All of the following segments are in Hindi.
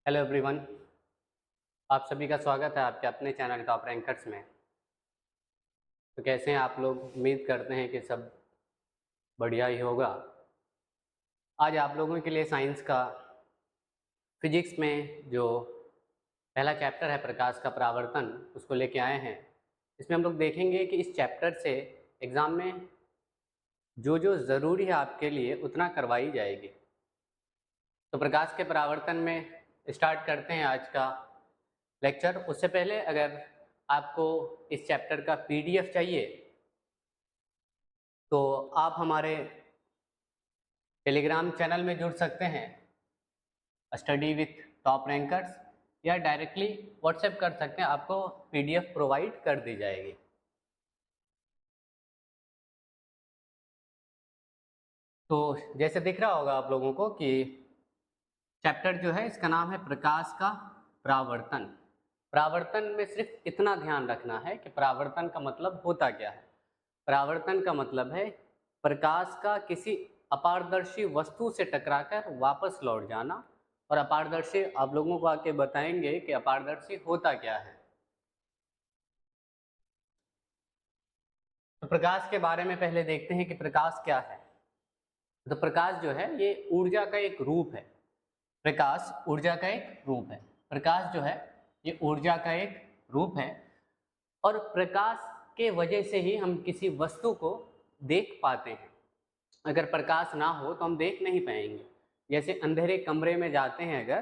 हेलो एवरीवन, आप सभी का स्वागत है आपके अपने चैनल टॉप रैंकर्स में। तो कैसे हैं आप लोग? उम्मीद करते हैं कि सब बढ़िया ही होगा। आज आप लोगों के लिए साइंस का फिजिक्स में जो पहला चैप्टर है प्रकाश का परावर्तन, उसको लेके आए हैं। इसमें हम लोग देखेंगे कि इस चैप्टर से एग्ज़ाम में जो जो ज़रूरी है आपके लिए उतना करवाई जाएगी। तो प्रकाश के परावर्तन में स्टार्ट करते हैं आज का लेक्चर। उससे पहले अगर आपको इस चैप्टर का पीडीएफ चाहिए तो आप हमारे टेलीग्राम चैनल में जुड़ सकते हैं, स्टडी विथ टॉप रैंकर्स, या डायरेक्टली व्हाट्सएप कर सकते हैं, आपको पीडीएफ प्रोवाइड कर दी जाएगी। तो जैसे दिख रहा होगा आप लोगों को कि चैप्टर जो है इसका नाम है प्रकाश का परावर्तन। परावर्तन में सिर्फ इतना ध्यान रखना है कि परावर्तन का मतलब होता क्या है। परावर्तन का मतलब है प्रकाश का किसी अपारदर्शी वस्तु से टकराकर वापस लौट जाना। और अपारदर्शी आप लोगों को आके बताएंगे कि अपारदर्शी होता क्या है। तो प्रकाश के बारे में पहले देखते हैं कि प्रकाश क्या है। तो प्रकाश जो है ये ऊर्जा का एक रूप है। प्रकाश ऊर्जा का एक रूप है। प्रकाश जो है ये ऊर्जा का एक रूप है और प्रकाश के वजह से ही हम किसी वस्तु को देख पाते हैं। अगर प्रकाश ना हो तो हम देख नहीं पाएंगे। जैसे अंधेरे कमरे में जाते हैं अगर,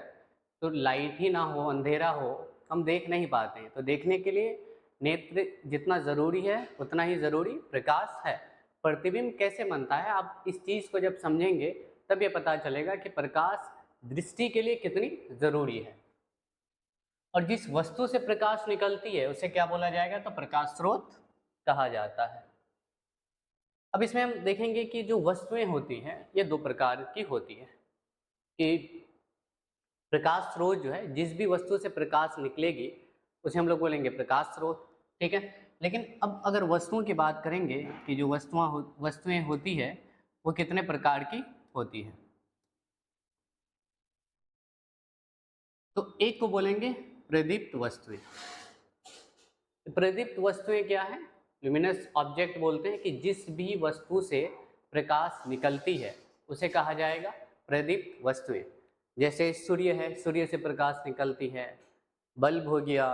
तो लाइट ही ना हो, अंधेरा हो, हम देख नहीं पाते हैं। तो देखने के लिए नेत्र जितना ज़रूरी है उतना ही ज़रूरी प्रकाश है। प्रतिबिंब कैसे बनता है, आप इस चीज़ को जब समझेंगे तब ये पता चलेगा कि प्रकाश दृष्टि के लिए कितनी ज़रूरी है। और जिस वस्तु से प्रकाश निकलती है उसे क्या बोला जाएगा? तो प्रकाश स्रोत कहा जाता है। अब इसमें हम देखेंगे कि जो वस्तुएं होती हैं ये दो प्रकार की होती हैं। कि प्रकाश स्रोत जो है, जिस भी वस्तु से प्रकाश निकलेगी उसे हम लोग बोलेंगे प्रकाश स्रोत, ठीक है। लेकिन अब अगर वस्तुओं की बात करेंगे कि जो वस्तुएं होती है वो कितने प्रकार की होती है, तो एक को बोलेंगे प्रदीप्त वस्तुएं। प्रदीप्त वस्तुएं क्या है? ल्यूमिनस ऑब्जेक्ट बोलते हैं कि जिस भी वस्तु से प्रकाश निकलती है उसे कहा जाएगा प्रदीप्त वस्तुएं। जैसे सूर्य है, सूर्य से प्रकाश निकलती है। बल्ब हो गया,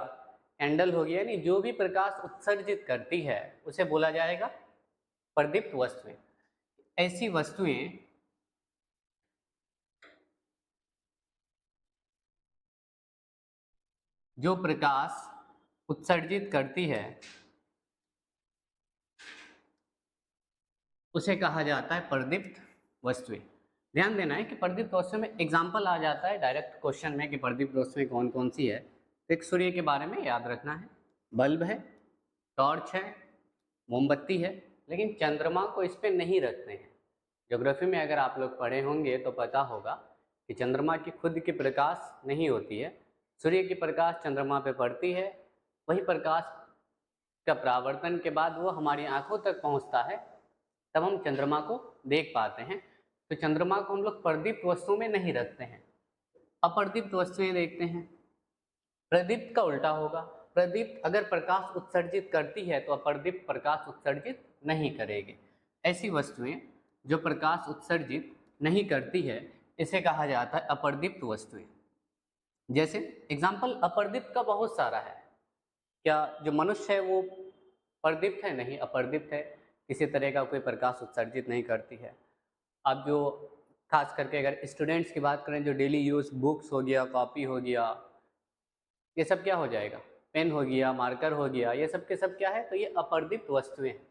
कैंडल हो गया, यानी जो भी प्रकाश उत्सर्जित करती है उसे बोला जाएगा प्रदीप्त वस्तुएं। ऐसी वस्तुएं जो प्रकाश उत्सर्जित करती है उसे कहा जाता है प्रदीप्त वस्तुएं। ध्यान देना है कि प्रदीप्त वस्तुएं में एग्जाम्पल आ जाता है डायरेक्ट क्वेश्चन में कि प्रदीप्त वस्तुएं कौन कौन सी है। तो एक सूर्य के बारे में याद रखना है, बल्ब है, टॉर्च है, मोमबत्ती है। लेकिन चंद्रमा को इस पर नहीं रखते हैं। ज्योग्राफी में अगर आप लोग पढ़े होंगे तो पता होगा कि चंद्रमा की खुद की प्रकाश नहीं होती है, सूर्य की प्रकाश चंद्रमा पे पड़ती है। वही प्रकाश का परावर्तन के बाद वो हमारी आंखों तक पहुंचता है, तब हम चंद्रमा को देख पाते हैं। तो चंद्रमा को हम लोग प्रदीप्त वस्तुओं में नहीं रखते हैं, अप्रदीप्त वस्तुएं देखते हैं। प्रदीप्त का उल्टा होगा। प्रदीप्त अगर प्रकाश उत्सर्जित करती है तो अप्रदीप्त प्रकाश उत्सर्जित नहीं करेगी। ऐसी वस्तुएं जो प्रकाश उत्सर्जित नहीं करती है इसे कहा जाता है अप्रदीप्त वस्तुएं। जैसे एग्जाम्पल अप्रदीप्त का बहुत सारा है। क्या जो मनुष्य है वो प्रदीप्त है? नहीं, अप्रदीप्त है। किसी तरह का कोई प्रकाश उत्सर्जित नहीं करती है। अब जो खास करके अगर स्टूडेंट्स की बात करें, जो डेली यूज़ बुक्स हो गया, कॉपी हो गया, ये सब क्या हो जाएगा? पेन हो गया, मार्कर हो गया, ये सब के सब क्या है? तो ये अप्रदीप्त वस्तुएं हैं।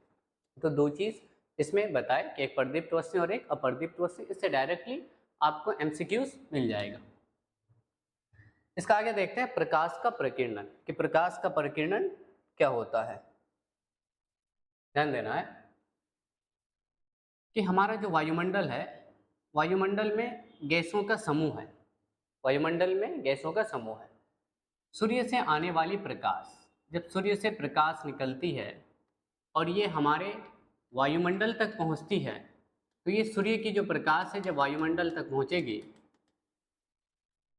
तो दो चीज़ इसमें बताए कि एक प्रदीप्त वस्तु और एक अप्रदीप्त वस्तु। इससे डायरेक्टली आपको एमसीक्यूज मिल जाएगा। इसका आगे देखते हैं प्रकाश का प्रकीर्णन, कि प्रकाश का प्रकीर्णन क्या होता है। ध्यान देना है कि हमारा जो वायुमंडल है, वायुमंडल में गैसों का समूह है। वायुमंडल में गैसों का समूह है। सूर्य से आने वाली प्रकाश, जब सूर्य से प्रकाश निकलती है और ये हमारे वायुमंडल तक पहुंचती है, तो ये सूर्य की जो प्रकाश है जब वायुमंडल तक पहुंचेगी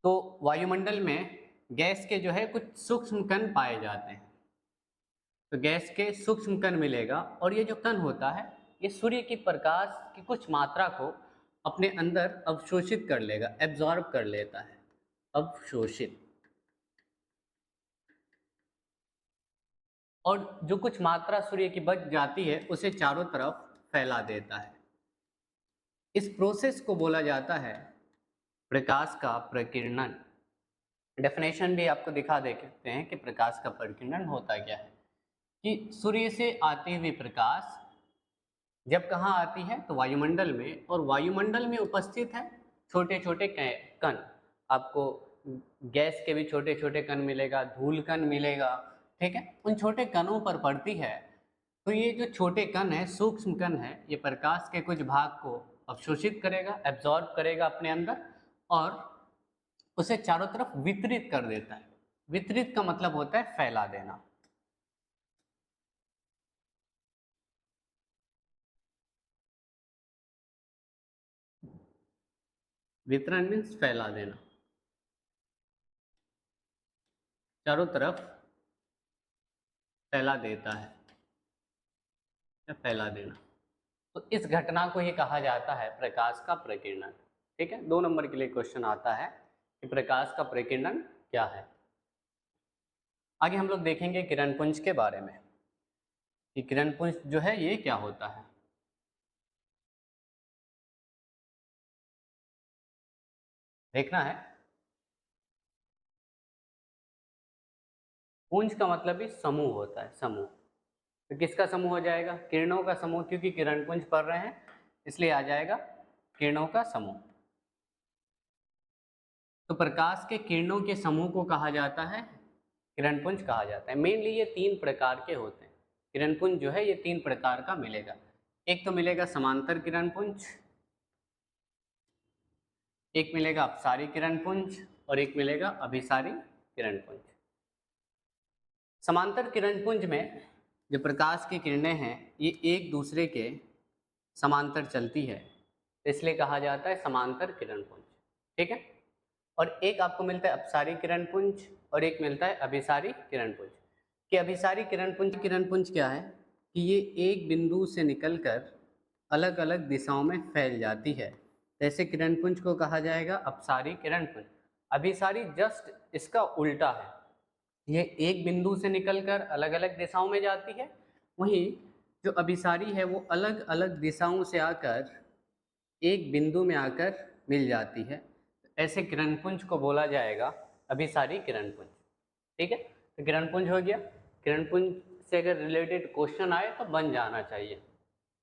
तो तो वायुमंडल में गैस के जो है कुछ सूक्ष्म कण पाए जाते हैं, तो गैस के सूक्ष्म कण मिलेगा, और ये जो कण होता है ये सूर्य की प्रकाश की कुछ मात्रा को अपने अंदर अवशोषित कर लेगा, एब्जॉर्ब कर लेता है, अवशोषित, और जो कुछ मात्रा सूर्य की बच जाती है उसे चारों तरफ फैला देता है। इस प्रोसेस को बोला जाता है प्रकाश का प्रकीर्णन। डेफिनेशन भी आपको दिखा देते हैं कि प्रकाश का प्रकीर्णन होता क्या है, कि सूर्य से आती हुई प्रकाश जब कहाँ आती है तो वायुमंडल में, और वायुमंडल में उपस्थित है छोटे छोटे कण, आपको गैस के भी छोटे छोटे कण मिलेगा, धूल कण मिलेगा, ठीक है, उन छोटे कणों पर पड़ती है। तो ये जो छोटे कण है, सूक्ष्म कण है, ये प्रकाश के कुछ भाग को अवशोषित करेगा, एब्जॉर्ब करेगा अपने अंदर, और उसे चारों तरफ वितरित कर देता है। वितरित का मतलब होता है फैला देना। वितरण मीन्स फैला देना, चारों तरफ फैला देता है या फैला देना। तो इस घटना को ही कहा जाता है प्रकाश का प्रकीर्णन। ठीक है, 2 नंबर के लिए क्वेश्चन आता है कि प्रकाश का प्रकीर्णन क्या है। आगे हम लोग देखेंगे किरणपुंज के बारे में कि किरणपुंज जो है ये क्या होता है। देखना है, पुंज का मतलब भी समूह होता है, समूह। तो किसका समूह हो जाएगा? किरणों का समूह, क्योंकि किरणपुंज पढ़ रहे हैं इसलिए आ जाएगा किरणों का समूह। तो प्रकाश के किरणों के समूह को कहा जाता है किरणपुंज कहा जाता है। मेनली ये 3 प्रकार के होते हैं। किरणपुंज जो है ये 3 प्रकार का मिलेगा। एक तो मिलेगा समांतर किरणपुंज, एक मिलेगा अपसारी किरणपुंज, और एक मिलेगा अभिसारी किरणपुंज। समांतर किरणपुंज में जो प्रकाश की किरणें हैं ये एक दूसरे के समांतर चलती है, इसलिए कहा जाता है समांतर किरणपुंज। ठीक है, और एक आपको मिलता है अपसारी किरणपुंज और एक मिलता है अभिसारी किरणपुंज। कि अभिसारी किरणपुंज क्या है कि ये एक बिंदु से निकलकर अलग अलग दिशाओं में फैल जाती है, जैसे किरणपुंज को कहा जाएगा अपसारी किरणपुंज। अभिसारी जस्ट इसका उल्टा है, ये एक बिंदु से निकलकर अलग अलग दिशाओं में जाती है, वहीं जो अभिसारी है वो अलग अलग दिशाओं से आकर एक बिंदु में आकर मिल जाती है। ऐसे किरणपुंज को बोला जाएगा अभिसारी किरणपुंज। ठीक है, तो किरणपुंज हो गया। किरणपुंज से अगर रिलेटेड क्वेश्चन आए तो बन जाना चाहिए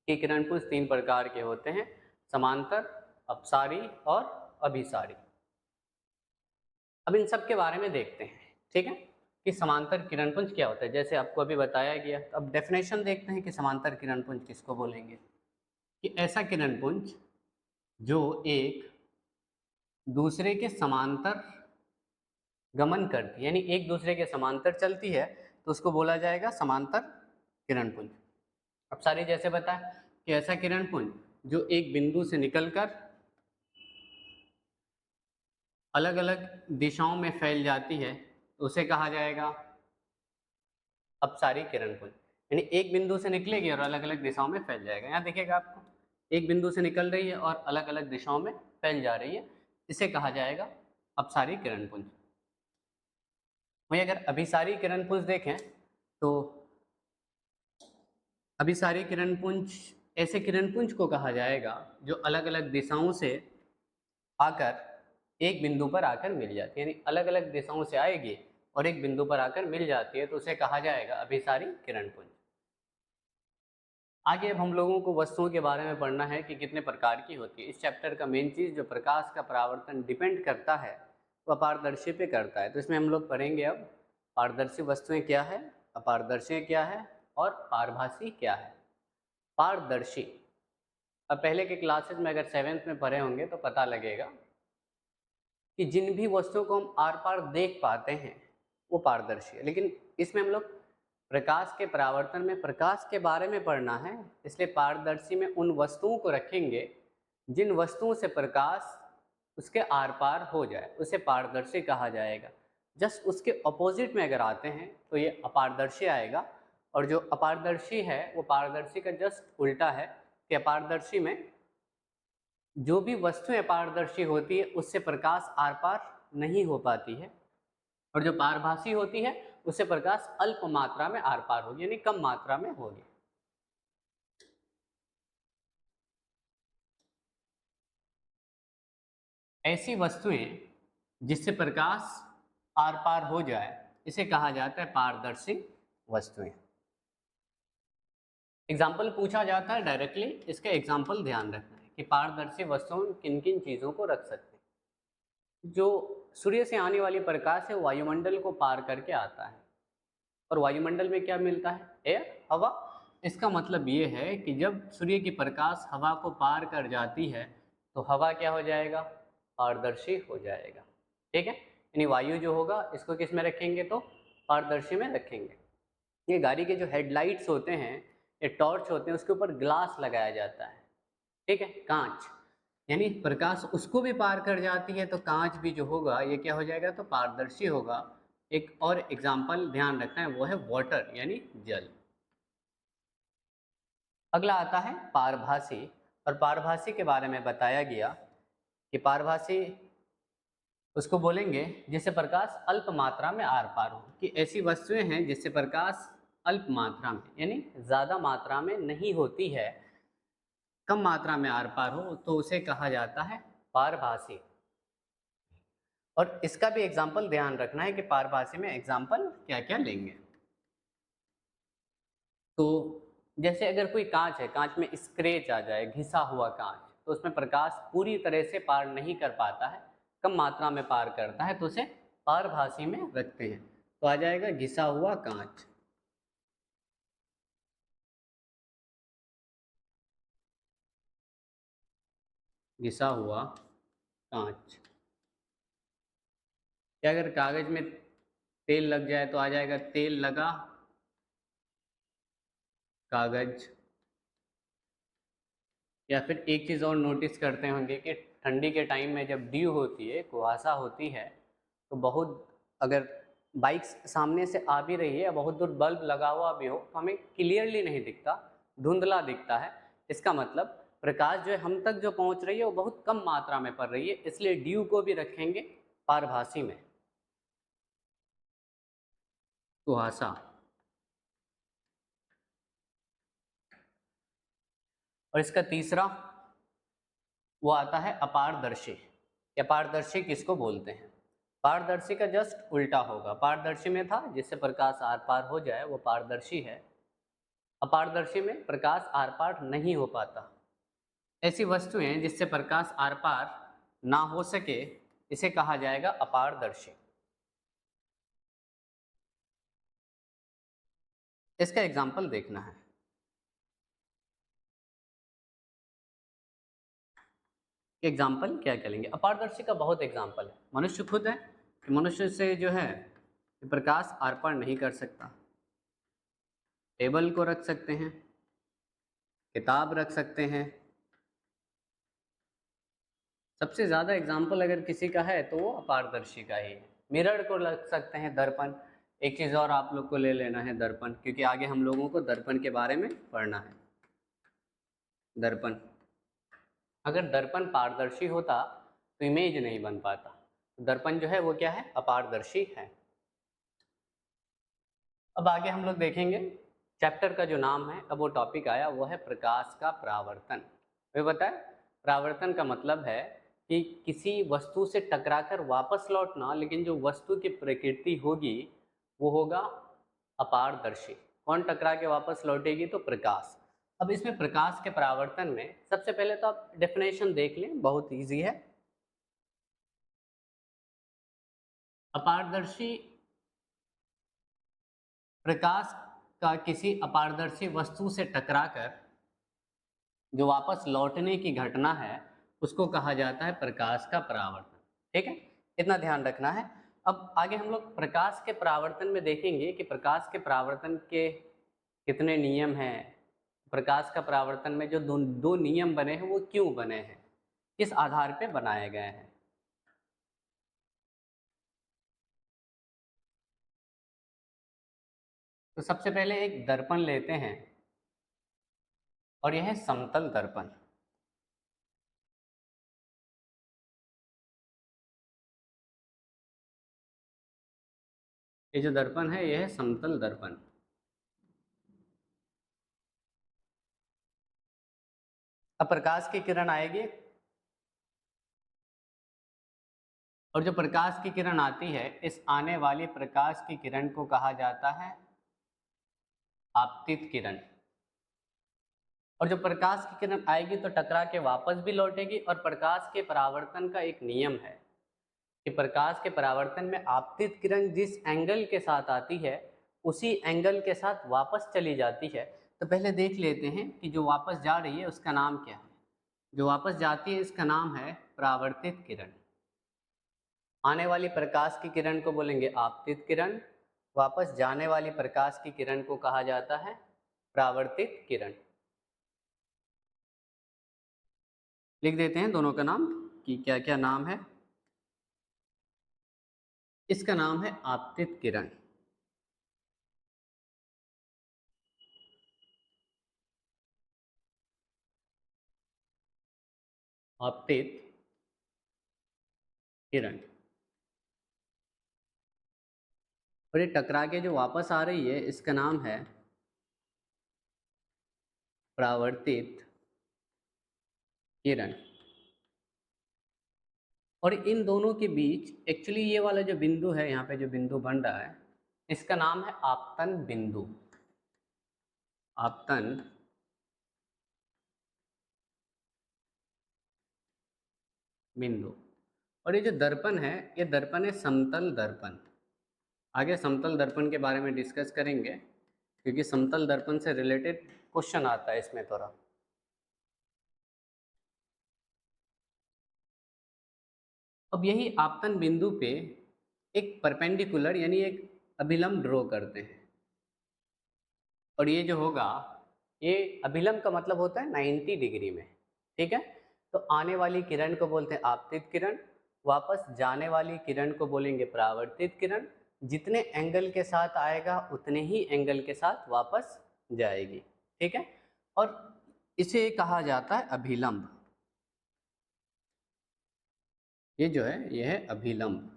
कि किरणपुंज 3 प्रकार के होते हैं, समांतर, अपसारी और अभिसारी। अब इन सब के बारे में देखते हैं, ठीक है, कि समांतर किरणपुंज क्या होता है। जैसे आपको अभी बताया गया, तो अब डेफिनेशन देखते हैं कि समांतर किरणपुंज किसको बोलेंगे। कि ऐसा किरणपुंज जो एक दूसरे के समांतर गमन करती है, यानी एक दूसरे के समांतर चलती है, तो उसको बोला जाएगा समांतर किरणपुंज। अब सारी जैसे बताए कि ऐसा किरणपुंज जो एक बिंदु से निकलकर अलग अलग दिशाओं में फैल जाती है, तो उसे कहा जाएगा अपसारी किरणपुंज। यानी एक बिंदु से निकलेगी और अलग अलग दिशाओं में फैल जाएगा। यहाँ देखिएगा आपको, एक बिंदु से निकल रही है और अलग अलग दिशाओं में फैल जा रही है, इसे कहा जाएगा अपसारी किरणपुंज। वहीं अगर अभिसारी किरणपुंज देखें तो अभिसारी किरणपुंज ऐसे किरणपुंज को कहा जाएगा जो अलग अलग दिशाओं से आकर एक बिंदु पर आकर मिल जाती है, यानी अलग अलग दिशाओं से आएगी और एक बिंदु पर आकर मिल जाती है, तो उसे कहा जाएगा अभिसारी किरणपुंज। आगे अब हम लोगों को वस्तुओं के बारे में पढ़ना है कि कितने प्रकार की होती है। इस चैप्टर का मेन चीज़ जो प्रकाश का परावर्तन डिपेंड करता है वह अपारदर्शी पे करता है। तो इसमें हम लोग पढ़ेंगे अब पारदर्शी वस्तुएं क्या है, अपारदर्शी क्या है और पारभासी क्या है। पारदर्शी, अब पहले के क्लासेज में अगर 7th में पढ़े होंगे तो पता लगेगा कि जिन भी वस्तुओं को हम आर पार देख पाते हैं वो पारदर्शी है, लेकिन इसमें हम लोग प्रकाश के परावर्तन में प्रकाश के बारे में पढ़ना है, इसलिए पारदर्शी में उन वस्तुओं को रखेंगे जिन वस्तुओं से प्रकाश उसके आर पार हो जाए उसे पारदर्शी कहा जाएगा। जस्ट उसके अपोजिट में अगर आते हैं तो ये अपारदर्शी आएगा, और जो अपारदर्शी है वो पारदर्शी का जस्ट उल्टा है कि अपारदर्शी में जो भी वस्तुएं अपारदर्शी होती है उससे प्रकाश आर पार नहीं हो पाती है, और जो पारभासी होती है उससे प्रकाश अल्प मात्रा में आर पार होगी, यानी कम मात्रा में होगी। ऐसी वस्तुएं जिससे प्रकाश आर पार हो जाए इसे कहा जाता है पारदर्शी वस्तुएं। एग्जाम्पल पूछा जाता है डायरेक्टली, इसका एग्जाम्पल ध्यान रखना है कि पारदर्शी वस्तुओं में किन किन चीज़ों को रख सकते हैं। जो सूर्य से आने वाली प्रकाश है वायुमंडल को पार करके आता है, और वायुमंडल में क्या मिलता है? एयर, हवा। इसका मतलब ये है कि जब सूर्य की प्रकाश हवा को पार कर जाती है तो हवा क्या हो जाएगा? पारदर्शी हो जाएगा। ठीक है, यानी वायु जो होगा इसको किस में रखेंगे? तो पारदर्शी में रखेंगे। ये गाड़ी के जो हेडलाइट्स होते हैं, ये टॉर्च होते हैं, उसके ऊपर ग्लास लगाया जाता है। ठीक है, कांच, यानी प्रकाश उसको भी पार कर जाती है तो कांच भी जो होगा ये क्या हो जाएगा? तो पारदर्शी होगा। एक और एग्जाम्पल ध्यान रखना है, वो है वाटर यानी जल। अगला आता है पारभासी, और पारभासी के बारे में बताया गया कि पारभासी उसको बोलेंगे जिससे प्रकाश अल्प मात्रा में आर पार हो, कि ऐसी वस्तुएं हैं जिससे प्रकाश अल्प मात्रा में यानी ज़्यादा मात्रा में नहीं होती है, कम मात्रा में आर पार हो, तो उसे कहा जाता है पारभासी। और इसका भी एग्जाम्पल ध्यान रखना है कि पारभासी में एग्जाम्पल क्या क्या लेंगे। तो जैसे अगर कोई कांच है, कांच में स्क्रैच आ जाए, घिसा हुआ कांच, तो उसमें प्रकाश पूरी तरह से पार नहीं कर पाता है, कम मात्रा में पार करता है, तो उसे पारभासी में रखते हैं। तो आ जाएगा घिसा हुआ कांच। घिसा हुआ कांच। या अगर कागज में तेल लग जाए तो आ जाएगा तेल लगा कागज। या फिर एक चीज़ और नोटिस करते होंगे कि ठंडी के टाइम में जब ड्यू होती है, कुहासा होती है, तो बहुत, अगर बाइक्स सामने से आ भी रही है या बहुत दूर बल्ब लगा हुआ भी हो तो हमें क्लियरली नहीं दिखता, धुंधला दिखता है। इसका मतलब प्रकाश जो है हम तक जो पहुंच रही है वो बहुत कम मात्रा में पड़ रही है, इसलिए ड्यू को भी रखेंगे पारभासी में, कुहासा। और इसका तीसरा वो आता है अपारदर्शी। अपारदर्शी किसको बोलते हैं? पारदर्शी का जस्ट उल्टा होगा। पारदर्शी में था जिससे प्रकाश आर पार हो जाए वो पारदर्शी है, अपारदर्शी में प्रकाश आर पार नहीं हो पाता। ऐसी वस्तुएं जिससे प्रकाश आर पार ना हो सके इसे कहा जाएगा अपारदर्शी। इसका एग्जाम्पल देखना है। एग्जाम्पल क्या क्या लेंगे? अपारदर्शी का बहुत एग्जाम्पल है। मनुष्य खुद है कि मनुष्य से जो है प्रकाश आर पार नहीं कर सकता। टेबल को रख सकते हैं, किताब रख सकते हैं। सबसे ज़्यादा एग्जाम्पल अगर किसी का है तो वो अपारदर्शी का ही है। मिरर को रख सकते हैं, दर्पण। एक चीज़ और आप लोग को ले लेना है, दर्पण, क्योंकि आगे हम लोगों को दर्पण के बारे में पढ़ना है। दर्पण, अगर दर्पण पारदर्शी होता तो इमेज नहीं बन पाता। दर्पण जो है वो क्या है? अपारदर्शी है। अब आगे हम लोग देखेंगे चैप्टर का जो नाम है, अब वो टॉपिक आया, वो है प्रकाश का परावर्तन। वे बताए परावर्तन का मतलब है कि किसी वस्तु से टकराकर वापस लौटना, लेकिन जो वस्तु की प्रकृति होगी वो होगा अपारदर्शी। कौन टकरा के वापस लौटेगी? तो प्रकाश। अब इसमें प्रकाश के परावर्तन में सबसे पहले तो आप डेफिनेशन देख लें, बहुत इजी है। अपारदर्शी प्रकाश का किसी अपारदर्शी वस्तु से टकराकर जो वापस लौटने की घटना है उसको कहा जाता है प्रकाश का परावर्तन। ठीक है, इतना ध्यान रखना है। अब आगे हम लोग प्रकाश के परावर्तन में देखेंगे कि प्रकाश के परावर्तन के कितने नियम हैं, प्रकाश का परावर्तन में जो दो नियम बने हैं वो क्यों बने हैं, किस आधार पे बनाए गए हैं। तो सबसे पहले एक दर्पण लेते हैं और यह है समतल दर्पण। ये जो दर्पण है यह है समतल दर्पण। अब प्रकाश की किरण आएगी और जो प्रकाश की किरण आती है, इस आने वाली प्रकाश की किरण को कहा जाता है आपतित किरण। और जो प्रकाश की किरण आएगी तो टकरा के वापस भी लौटेगी। और प्रकाश के परावर्तन का एक नियम है कि प्रकाश के परावर्तन में आपतित किरण जिस एंगल के साथ आती है उसी एंगल के साथ वापस चली जाती है। तो पहले देख लेते हैं कि जो वापस जा रही है उसका नाम क्या है। जो वापस जाती है इसका नाम है परावर्तित किरण। आने वाली प्रकाश की किरण को बोलेंगे आपतित किरण, वापस जाने वाली प्रकाश की किरण को कहा जाता है परावर्तित किरण। लिख देते हैं दोनों का नाम कि क्या क्या नाम है। इसका नाम है आपतित किरण। आपतित किरण। और ये टकरा के जो वापस आ रही है इसका नाम है परावर्तित किरण। और इन दोनों के बीच एक्चुअली ये वाला जो बिंदु है, यहाँ पे जो बिंदु बन रहा है, इसका नाम है आपतन बिंदु। आपतन बिंदु। और ये जो दर्पण है ये दर्पण है समतल दर्पण। आगे समतल दर्पण के बारे में डिस्कस करेंगे क्योंकि समतल दर्पण से रिलेटेड क्वेश्चन आता है इसमें थोड़ा। अब यही आपतन बिंदु पे एक परपेंडिकुलर यानी एक अभिलंब ड्रॉ करते हैं। और ये जो होगा, ये अभिलंब का मतलब होता है 90 डिग्री में, ठीक है। तो आने वाली किरण को बोलते हैं आपतित किरण, वापस जाने वाली किरण को बोलेंगे परावर्तित किरण। जितने एंगल के साथ आएगा उतने ही एंगल के साथ वापस जाएगी, ठीक है। और इसे कहा जाता है अभिलंब। ये जो है ये है अभिलंब।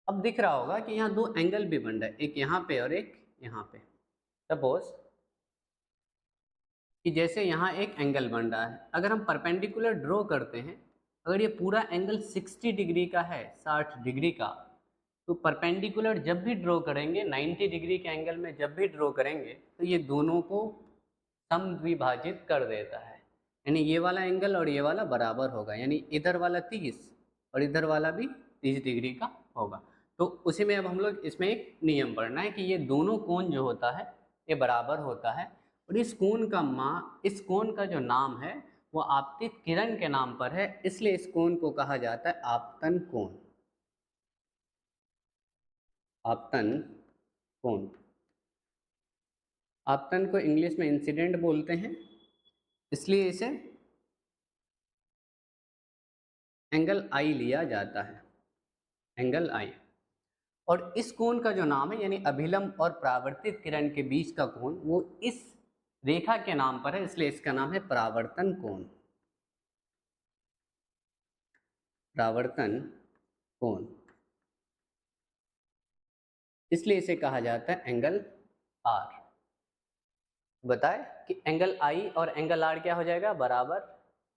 अब दिख रहा होगा कि यहाँ दो एंगल भी बन रहा है, एक यहाँ पे और एक यहाँ पे। सपोज कि जैसे यहाँ एक एंगल बन रहा है, अगर हम परपेंडिकुलर ड्रॉ करते हैं, अगर ये पूरा एंगल 60 डिग्री का है, 60 डिग्री का, तो परपेंडिकुलर जब भी ड्रॉ करेंगे 90 डिग्री के एंगल में जब भी ड्रॉ करेंगे तो ये दोनों को समद्विभाजित कर देता है। यानी ये वाला एंगल और ये वाला बराबर होगा, यानी इधर वाला 30 और इधर वाला भी 30 डिग्री का होगा। तो उसी में अब हम लोग इसमें एक नियम पढ़ना है कि ये दोनों कोण जो होता है ये बराबर होता है। और इस कोण का जो नाम है वो आपतित किरण के नाम पर है, इसलिए इस कोण को कहा जाता है आपतन कोण। आपतन कोण। आपतन को इंग्लिश में इंसिडेंट बोलते हैं, इसलिए इसे एंगल आई लिया जाता है, एंगल आई। और इस कोण का जो नाम है यानी अभिलंब और परावर्तित किरण के बीच का कोण वो इस रेखा के नाम पर है, इसलिए इसका नाम है परावर्तन कोण। परावर्तन कोण, इसलिए इसे कहा जाता है एंगल आर। बताए कि एंगल आई और एंगल आर क्या हो जाएगा, बराबर,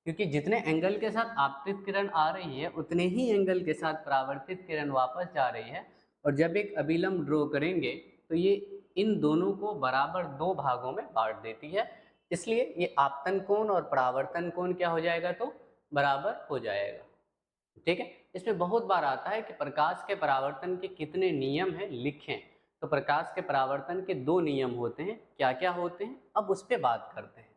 क्योंकि जितने एंगल के साथ आपतित किरण आ रही है उतने ही एंगल के साथ परावर्तित किरण वापस जा रही है। और जब एक अभिलंब ड्रॉ करेंगे तो ये इन दोनों को बराबर दो भागों में बांट देती है, इसलिए ये आपतन कोण और परावर्तन कोण क्या हो जाएगा, तो बराबर हो जाएगा, ठीक है। इसमें बहुत बार आता है कि प्रकाश के परावर्तन के कितने नियम हैं लिखें। तो प्रकाश के परावर्तन के दो नियम होते हैं, क्या क्या होते हैं अब उस पर बात करते हैं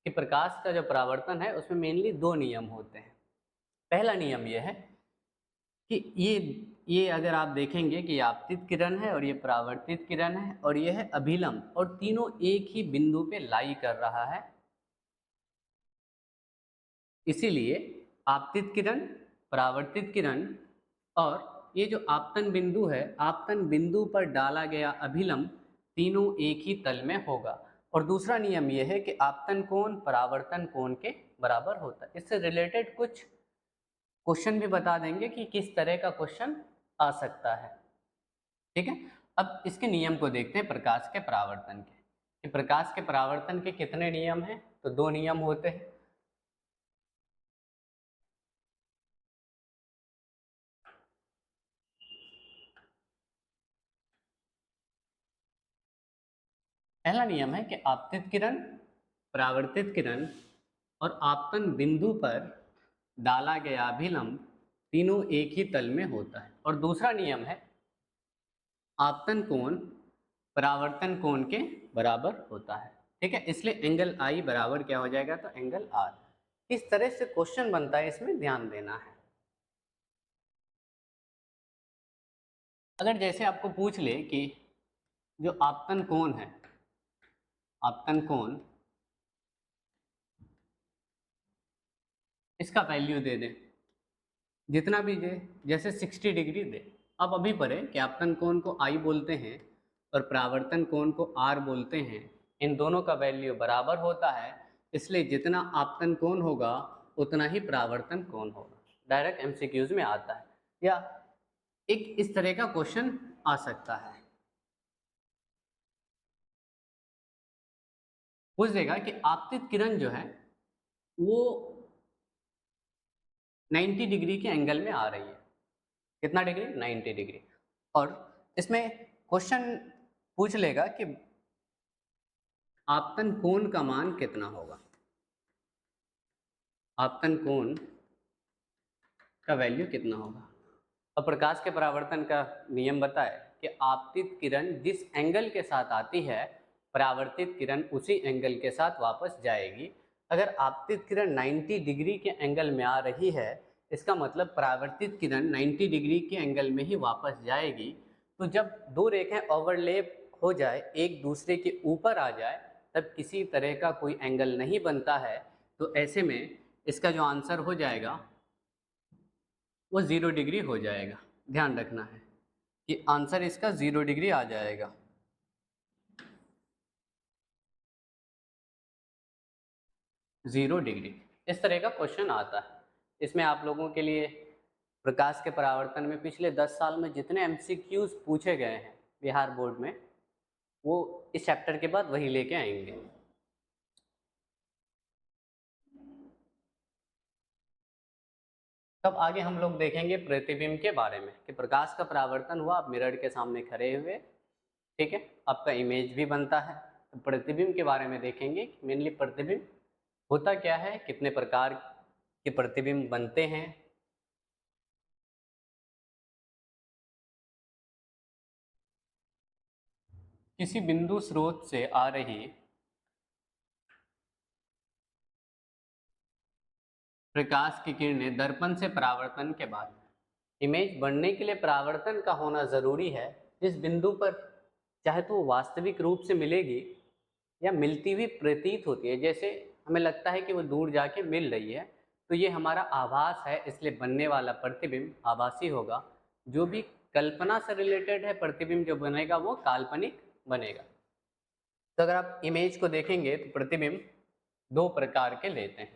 कि प्रकाश का जो परावर्तन है उसमें मेनली दो नियम होते हैं। पहला नियम यह है कि ये अगर आप देखेंगे कि आपतित किरण है और ये परावर्तित किरण है और ये है अभिलंब, और तीनों एक ही बिंदु पे लाई कर रहा है, इसीलिए आपतित किरण परावर्तित किरण और ये जो आपतन बिंदु है, आपतन बिंदु पर डाला गया अभिलंब तीनों एक ही तल में होगा। और दूसरा नियम ये है कि आपतन कोण परावर्तन कोण के बराबर होता है। इससे रिलेटेड कुछ क्वेश्चन भी बता देंगे कि किस तरह का क्वेश्चन आ सकता है। ठीक है, अब इसके नियम को देखते हैं प्रकाश के परावर्तन के। कि प्रकाश के परावर्तन के कितने नियम हैं? तो 2 नियम होते हैं। पहला नियम है कि आपतित किरण, परावर्तित किरण और आपतन बिंदु पर डाला गया अभिलंब तीनों एक ही तल में होता है। और दूसरा नियम है आपतन कोण परावर्तन कोण के बराबर होता है। ठीक है, इसलिए एंगल आई बराबर क्या हो जाएगा? तो एंगल आर। इस तरह से क्वेश्चन बनता है, इसमें ध्यान देना है। अगर जैसे आपको पूछ ले कि जो आपतन कोण है, आपतन कोण इसका वैल्यू दे दें, जितना भी दे, जैसे 60 डिग्री दे। अब अभी पढ़े कि आपतन कोण को आई बोलते हैं और परावर्तन कोण को आर बोलते हैं। इन दोनों का वैल्यू बराबर होता है, इसलिए जितना आपतन कोण होगा उतना ही परावर्तन कोण होगा। डायरेक्ट एमसीक्यूज में आता है, या एक इस तरह का क्वेश्चन आ सकता है। पूछ देगा कि आपतित किरण जो है वो 90 डिग्री के एंगल में आ रही है। कितना डिग्री? 90 डिग्री। और इसमें क्वेश्चन पूछ लेगा कि आपतन कोण का मान कितना होगा। आपतन कोण का वैल्यू कितना होगा। और प्रकाश के परावर्तन का नियम बताए कि आपतित किरण जिस एंगल के साथ आती है, परावर्तित किरण उसी एंगल के साथ वापस जाएगी। अगर आपतित किरण 90 डिग्री के एंगल में आ रही है, इसका मतलब परावर्तित किरण 90 डिग्री के एंगल में ही वापस जाएगी। तो जब दो रेखाएं ओवरलैप हो जाए, एक दूसरे के ऊपर आ जाए, तब किसी तरह का कोई एंगल नहीं बनता है। तो ऐसे में इसका जो आंसर हो जाएगा वो 0 डिग्री हो जाएगा। ध्यान रखना है कि आंसर इसका 0 डिग्री आ जाएगा। जीरो डिग्री इस तरह का क्वेश्चन आता है। इसमें आप लोगों के लिए प्रकाश के परावर्तन में पिछले 10 साल में जितने एमसीक्यूज पूछे गए हैं बिहार बोर्ड में, वो इस चैप्टर के बाद वही लेके आएंगे। तब आगे हम लोग देखेंगे प्रतिबिंब के बारे में कि प्रकाश का परावर्तन हुआ, आप मिरर के सामने खड़े हुए, ठीक है, आपका इमेज भी बनता है। तो प्रतिबिंब के बारे में देखेंगे, मेनली प्रतिबिंब होता क्या है, कितने प्रकार के प्रतिबिंब बनते हैं। किसी बिंदु स्रोत से आ रही प्रकाश की किरणें दर्पण से परावर्तन के बाद, इमेज बनने के लिए परावर्तन का होना ज़रूरी है। जिस बिंदु पर चाहे तो वो वास्तविक रूप से मिलेगी या मिलती हुई प्रतीत होती है, जैसे हमें लगता है कि वो दूर जाके मिल रही है, तो ये हमारा आभास है, इसलिए बनने वाला प्रतिबिंब आभासी होगा। जो भी कल्पना से रिलेटेड है, प्रतिबिंब जो बनेगा वो काल्पनिक बनेगा। तो अगर आप इमेज को देखेंगे तो प्रतिबिंब दो प्रकार के लेते हैं।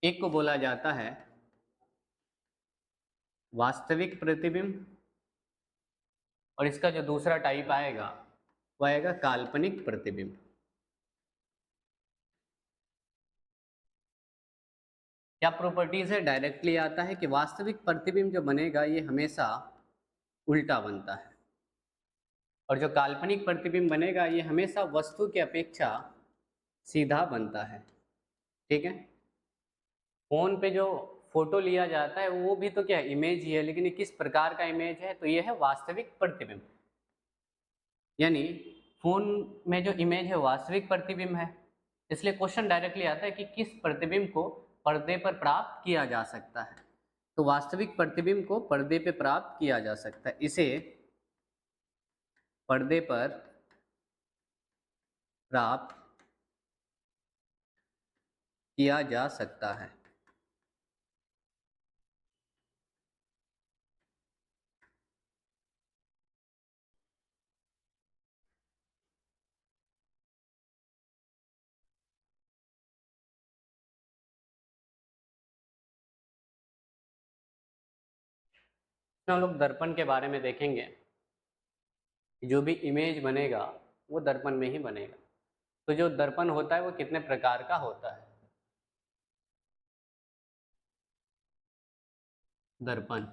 एक को बोला जाता है वास्तविक प्रतिबिंब, और इसका जो दूसरा टाइप आएगा वो आएगा काल्पनिक प्रतिबिंब। क्या प्रॉपर्टीज है? डायरेक्टली आता है कि वास्तविक प्रतिबिंब जो बनेगा ये हमेशा उल्टा बनता है, और जो काल्पनिक प्रतिबिंब बनेगा ये हमेशा वस्तु की अपेक्षा सीधा बनता है। ठीक है, फोन पे जो फोटो लिया जाता है वो भी तो क्या इमेज ही है, लेकिन ये किस प्रकार का इमेज है? तो ये है वास्तविक प्रतिबिंब। यानी फोन में जो इमेज है वास्तविक प्रतिबिंब है। इसलिए क्वेश्चन डायरेक्टली आता है कि किस प्रतिबिंब को पर्दे पर प्राप्त किया जा सकता है। तो वास्तविक प्रतिबिंब को पर्दे पर प्राप्त किया जा सकता है, इसे पर्दे पर प्राप्त किया जा सकता है। हम लोग दर्पण के बारे में देखेंगे। जो भी इमेज बनेगा वो दर्पण में ही बनेगा। तो जो दर्पण होता है वो कितने प्रकार का होता है? दर्पण,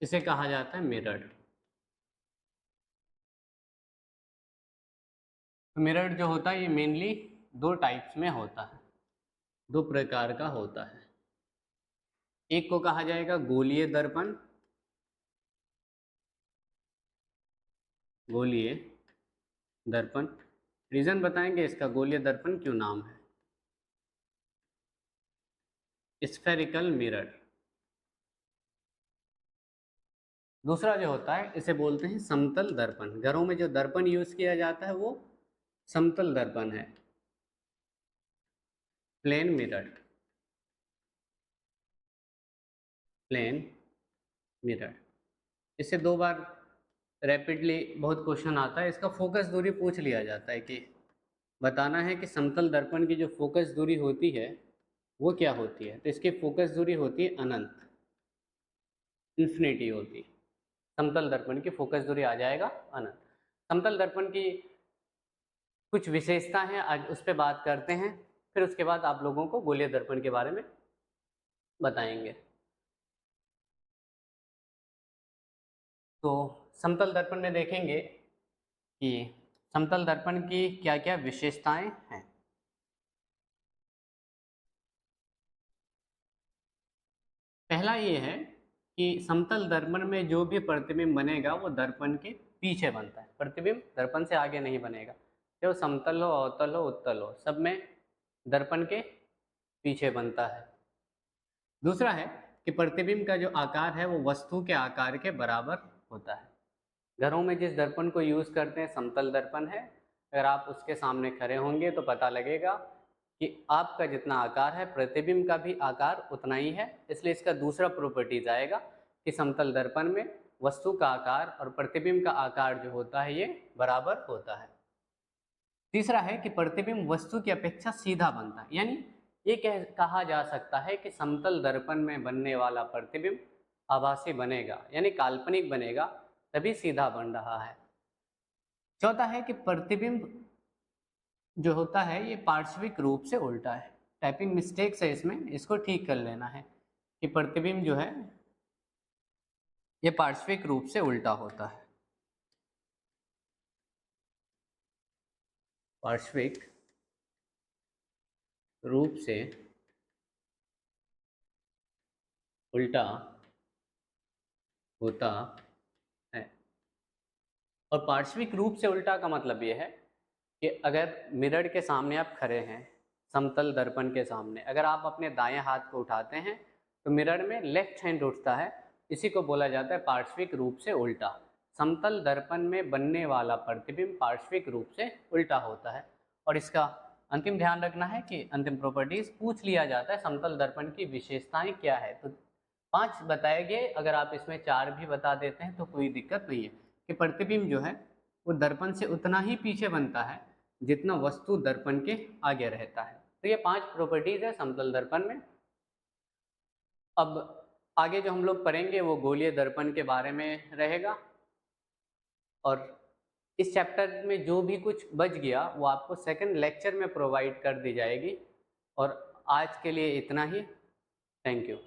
इसे कहा जाता है मिरर। मिरर जो होता है ये मेनली दो टाइप्स में होता है, दो प्रकार का होता है। एक को कहा जाएगा गोलीय दर्पण, गोलीय दर्पण। रीजन बताएंगे इसका गोलीय दर्पण क्यों नाम है। Spherical mirror. दूसरा जो होता है इसे बोलते हैं समतल दर्पण। घरों में जो दर्पण यूज किया जाता है वो समतल दर्पण है, प्लेन मिरर, प्लेन मिरर। इससे दो बार रैपिडली बहुत क्वेश्चन आता है। इसका फोकस दूरी पूछ लिया जाता है कि बताना है कि समतल दर्पण की जो फोकस दूरी होती है वो क्या होती है। तो इसकी फोकस दूरी होती है अनंत, इन्फिनिटी होती है। समतल दर्पण की फोकस दूरी आ जाएगा अनंत। समतल दर्पण की कुछ विशेषता हैं, आज उस पर बात करते हैं, फिर उसके बाद आप लोगों को गोलीय दर्पण के बारे में बताएंगे। तो समतल दर्पण में देखेंगे कि समतल दर्पण की क्या क्या विशेषताएं हैं। पहला ये है कि समतल दर्पण में जो भी प्रतिबिंब बनेगा वो दर्पण के पीछे बनता है। प्रतिबिंब दर्पण से आगे नहीं बनेगा। चाहे वो समतल हो, अवतल हो, उत्तल हो, सब में दर्पण के पीछे बनता है। दूसरा है कि प्रतिबिंब का जो आकार है वो वस्तु के आकार के बराबर होता है। घरों में जिस दर्पण को यूज करते हैं समतल दर्पण है। अगर आप उसके सामने खड़े होंगे तो पता लगेगा कि आपका जितना आकार है प्रतिबिंब का भी आकार उतना ही है। इसलिए इसका दूसरा प्रॉपर्टीज आएगा कि समतल दर्पण में वस्तु का आकार और प्रतिबिंब का आकार जो होता है ये बराबर होता है। तीसरा है कि प्रतिबिंब वस्तु की अपेक्षा सीधा बनता है। यानी ये कहा जा सकता है कि समतल दर्पण में बनने वाला प्रतिबिंब आभासी बनेगा, यानी काल्पनिक बनेगा, तभी सीधा बन रहा है। चौथा है कि प्रतिबिंब जो होता है ये पार्श्विक रूप से उल्टा है। टाइपिंग मिस्टेक्स है इसमें, इसको ठीक कर लेना है कि प्रतिबिंब जो है ये पार्श्विक रूप से उल्टा होता है। पार्श्विक रूप से उल्टा होता है। और पार्श्विक रूप से उल्टा का मतलब ये है कि अगर मिरर के सामने आप खड़े हैं, समतल दर्पण के सामने, अगर आप अपने दाएं हाथ को उठाते हैं तो मिरर में लेफ्ट हैंड उठता है। इसी को बोला जाता है पार्श्विक रूप से उल्टा। समतल दर्पण में बनने वाला प्रतिबिंब पार्श्विक रूप से उल्टा होता है। और इसका अंतिम ध्यान रखना है कि अंतिम प्रॉपर्टीज पूछ लिया जाता है समतल दर्पण की विशेषताएं क्या है। तो 5 बताए गए, अगर आप इसमें 4 भी बता देते हैं तो कोई दिक्कत नहीं है कि प्रतिबिंब जो है वो दर्पण से उतना ही पीछे बनता है जितना वस्तु दर्पण के आगे रहता है। तो ये 5 प्रॉपर्टीज है समतल दर्पण में। अब आगे जो हम लोग पढ़ेंगे वो गोलीय दर्पण के बारे में रहेगा। और इस चैप्टर में जो भी कुछ बच गया वो आपको सेकंड लेक्चर में प्रोवाइड कर दी जाएगी। और आज के लिए इतना ही। Thank you.